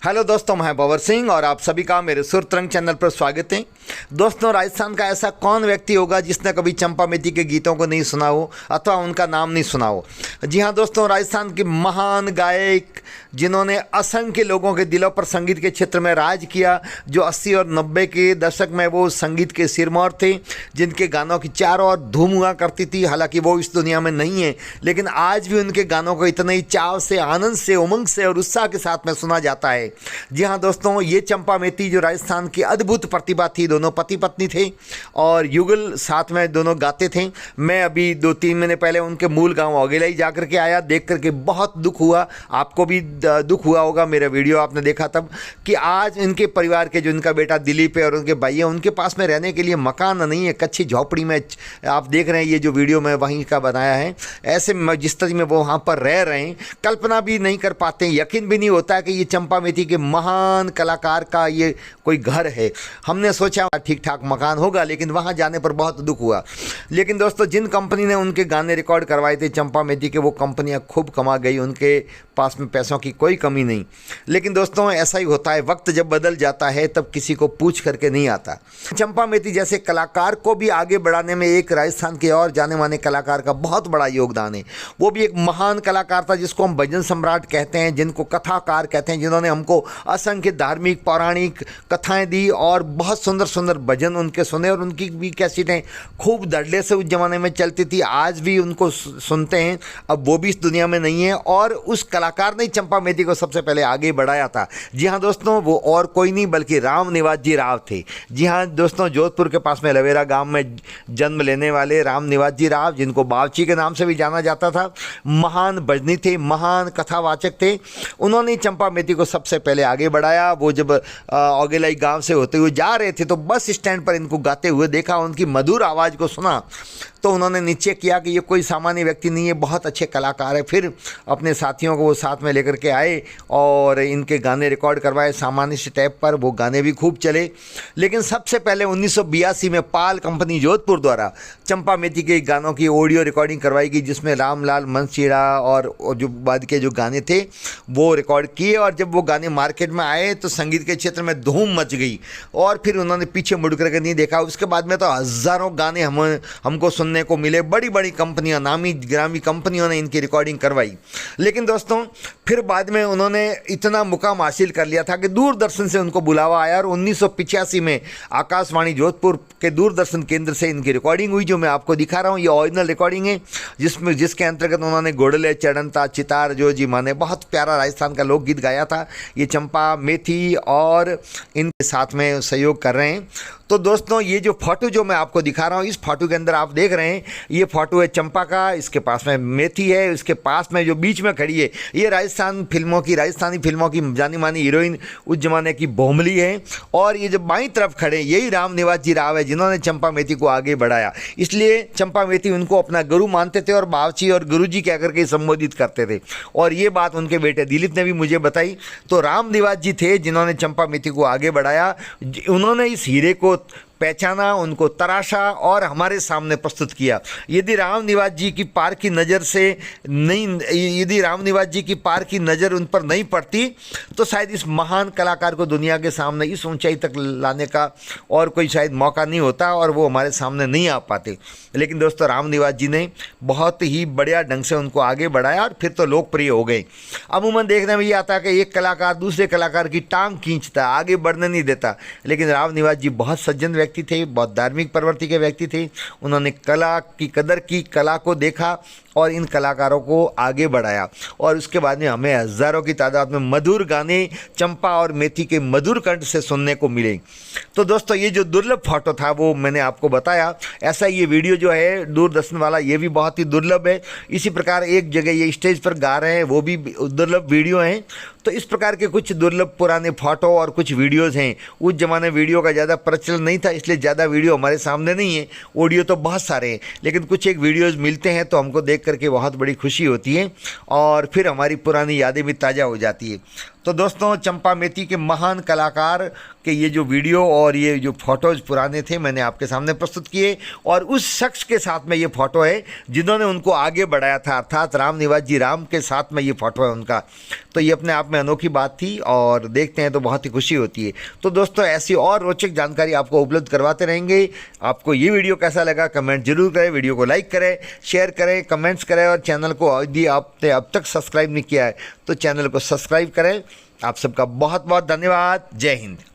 Hello दोस्तों, मैं power Singh और आप सभी का मेरे सुर तरंग चैनल पर स्वागत है। दोस्तों, राजस्थान का ऐसा कौन व्यक्ति होगा जिसने कभी चंपामेती के गीतों को नहीं सुना हो अथवा उनका नाम नहीं सुना हो। जी हाँ दोस्तों, राजस्थान के महान गायक जिन्होंने असंख्य लोगों के दिलों पर संगीत के क्षेत्र में राज किया, जो 80 और 90 के दशक में वो संगीत के सिरमौर थे, जिनके गानों की चारों ओर धूम हुआ करती थी। हालांकि वो इस दुनिया में नहीं है, लेकिन आज भी उनके गानों को इतने ही चाव से, आनंद से, उमंग से और उत्साह के साथ में सुना जाता है। जी हाँ दोस्तों, ये चंपामेती जो राजस्थान की अद्भुत प्रतिभा थी, दोनों पति पत्नी थे और युगल साथ में दोनों गाते थे। मैं अभी 2-3 महीने पहले उनके मूल गांव औगेलाई जा करके आया, देख करके बहुत दुख हुआ। आपको भी दुख हुआ होगा, मेरा वीडियो आपने देखा तब, कि आज इनके परिवार के, जो इनका बेटा दिलीप है और उनके भाई हैं, उनके पास में रहने के लिए मकान नहीं है, कच्ची झोपड़ी में आप देख रहे हैं। ये जो वीडियो मैं वहीं का बनाया है, ऐसे जिस तरह में वो वहाँ पर रह रहे हैं, कल्पना भी नहीं कर पाते, यकीन भी नहीं होता है कि ये चंपामेती के महान कलाकार का ये कोई घर है। हमने सोचा ठीक ठाक मकान होगा, लेकिन वहाँ जाने पर बहुत दुख हुआ। लेकिन दोस्तों, जिन कंपनी ने उनके गाने रिकॉर्ड करवाए थे चंपामेती के, वो कंपनियाँ खूब कमा गई, उनके पास में पैसों की कोई कमी नहीं। लेकिन दोस्तों, ऐसा ही होता है, वक्त जब बदल जाता है तब किसी को पूछ करके नहीं आता। चंपामेती जैसे कलाकार को भी आगे बढ़ाने में एक राजस्थान के और जाने माने कलाकार का बहुत बड़ा योगदान है। वो भी एक महान कलाकार था जिसको हम भजन सम्राट कहते हैं, जिनको कथाकार कहते हैं, जिन्होंने हमको असंख्य धार्मिक पौराणिक कथाएं दी और बहुत सुंदर सुंदर भजन उनके सुने, और उनकी भी कैसेटें खूब धड़ल्ले से उस जमाने में चलती थी। आज भी उनको सुनते हैं। अब वो भी इस दुनिया में नहीं है, और उस कलाकार ने चंपामेती को सबसे पहले आगे बढ़ाया था। जी हाँ दोस्तों, वो और कोई नहीं बल्कि राम निवास जी राव थे। जी हाँ दोस्तों, जोधपुर के पास में लवेरा गांव में जन्म लेने वाले राम निवास जी राव, जिनको बावची के नाम से भी जाना जाता था, महान भजनी थे, महान कथावाचक थे। उन्होंने चंपामेती को सबसे पहले आगे बढ़ाया। वो जब औगेलाई गांव से होते हुए जा रहे थे तो बस स्टैंड पर इनको गाते हुए देखा, उनकी मधुर आवाज़ को सुना तो उन्होंने निश्चय किया कि ये कोई सामान्य व्यक्ति नहीं है, बहुत अच्छे कलाकार है। फिर अपने साथियों को वो साथ में लेकर के आए और इनके गाने रिकॉर्ड करवाए सामान्य से टैप पर। वो गाने भी खूब चले। लेकिन सबसे पहले 1982 में पाल कंपनी जोधपुर द्वारा चंपामेती के गानों की ऑडियो रिकॉर्डिंग करवाई गई, जिसमें रामलाल मनसीड़ा और जो बाद के जो गाने थे वो रिकॉर्ड किए। और जब वो गाने मार्केट में आए तो संगीत के क्षेत्र में धूम मच गई, और फिर उन्होंने पीछे मुड़ करके नहीं देखा। उसके बाद में तो हज़ारों गाने हमको सुनने को मिले। बड़ी बड़ी कंपनियां, नामी ग्रामी कंपनियों ने इनकी रिकॉर्डिंग करवाई। लेकिन दोस्तों, फिर बाद में उन्होंने इतना मुकाम हासिल कर लिया था कि दूरदर्शन से उनको बुलावा आया, और 1985 में आकाशवाणी जोधपुर के दूरदर्शन केंद्र से इनकी रिकॉर्डिंग हुई, जो मैं आपको दिखा रहा हूँ। ये ओरिजिनल रिकॉर्डिंग है, जिसके अंतर्गत उन्होंने गोडले चढ़नता चितार जो जी माने, बहुत प्यारा राजस्थान का लोकगीत गाया था। ये चंपामेती और इनके साथ में सहयोग कर रहे हैं। तो दोस्तों, ये जो फोटो जो मैं आपको दिखा रहा हूँ, इस फोटो के अंदर आप देख रहे हैं, ये फोटो है चंपा का, इसके पास में मेथी है, इसके पास में जो बीच में खड़ी है, ये राजस्थानी फिल्मों की जानी मानी हीरोइन उस जमाने की बोमली है। और ये जो बाईं तरफ खड़े, यही राम निवास जी राव है, जिन्होंने चंपामेती को आगे बढ़ाया। इसलिए चंपामेती उनको अपना गुरु मानते थे और बावची और गुरुजी कह करके संबोधित करते थे। और ये बात उनके बेटे दिलीप ने भी मुझे बताई। तो राम निवास जी थे जिन्होंने चंपामेती को आगे बढ़ाया। उन्होंने इस हीरे को पहचाना, उनको तराशा और हमारे सामने प्रस्तुत किया। यदि राम निवास जी की पार की नज़र उन पर नहीं पड़ती तो शायद इस महान कलाकार को दुनिया के सामने इस ऊंचाई तक लाने का और कोई शायद मौका नहीं होता, और वो हमारे सामने नहीं आ पाते। लेकिन दोस्तों, राम निवास जी ने बहुत ही बढ़िया ढंग से उनको आगे बढ़ाया और फिर तो लोकप्रिय हो गए। अमूमन देखने में ये आता है कि एक कलाकार दूसरे कलाकार की टांग खींचता, आगे बढ़ने नहीं देता। लेकिन राम निवास जी बहुत सज्जन व्यक्ति थे, बहुत धार्मिक प्रवृत्ति के व्यक्ति थे। उन्होंने कला की कदर की, कला को देखा और इन कलाकारों को आगे बढ़ाया। और उसके बाद में हमें हज़ारों की तादाद में मधुर गाने चंपा और मेथी के मधुर कंठ से सुनने को मिले। तो दोस्तों, ये जो दुर्लभ फोटो था वो मैंने आपको बताया। ऐसा ये वीडियो जो है दूरदर्शन वाला, ये भी बहुत ही दुर्लभ है। इसी प्रकार एक जगह ये स्टेज पर गा रहे हैं, वो भी दुर्लभ वीडियो हैं। तो इस प्रकार के कुछ दुर्लभ पुराने फोटो और कुछ वीडियोज़ हैं। उस जमाने वीडियो का ज़्यादा प्रचलन नहीं था, इसलिए ज़्यादा वीडियो हमारे सामने नहीं है। ऑडियो तो बहुत सारे हैं, लेकिन कुछ एक वीडियोज़ मिलते हैं तो हमको देख करके बहुत बड़ी खुशी होती है, और फिर हमारी पुरानी यादें भी ताज़ा हो जाती है। तो दोस्तों चंपामेती के महान कलाकार के ये जो वीडियो और ये जो फ़ोटोज़ पुराने थे मैंने आपके सामने प्रस्तुत किए, और उस शख्स के साथ में ये फ़ोटो है जिन्होंने उनको आगे बढ़ाया था, अर्थात राम निवास जी राम के साथ में ये फ़ोटो है उनका। तो ये अपने आप में अनोखी बात थी और देखते हैं तो बहुत ही खुशी होती है। तो दोस्तों ऐसी और रोचक जानकारी आपको उपलब्ध करवाते रहेंगे। आपको ये वीडियो कैसा लगा कमेंट जरूर करें, वीडियो को लाइक करें, शेयर करें, कमेंट्स करें, और चैनल को यदि आपने अब तक सब्सक्राइब नहीं किया है तो चैनल को सब्सक्राइब करें। आप सबका बहुत बहुत धन्यवाद। जय हिंद।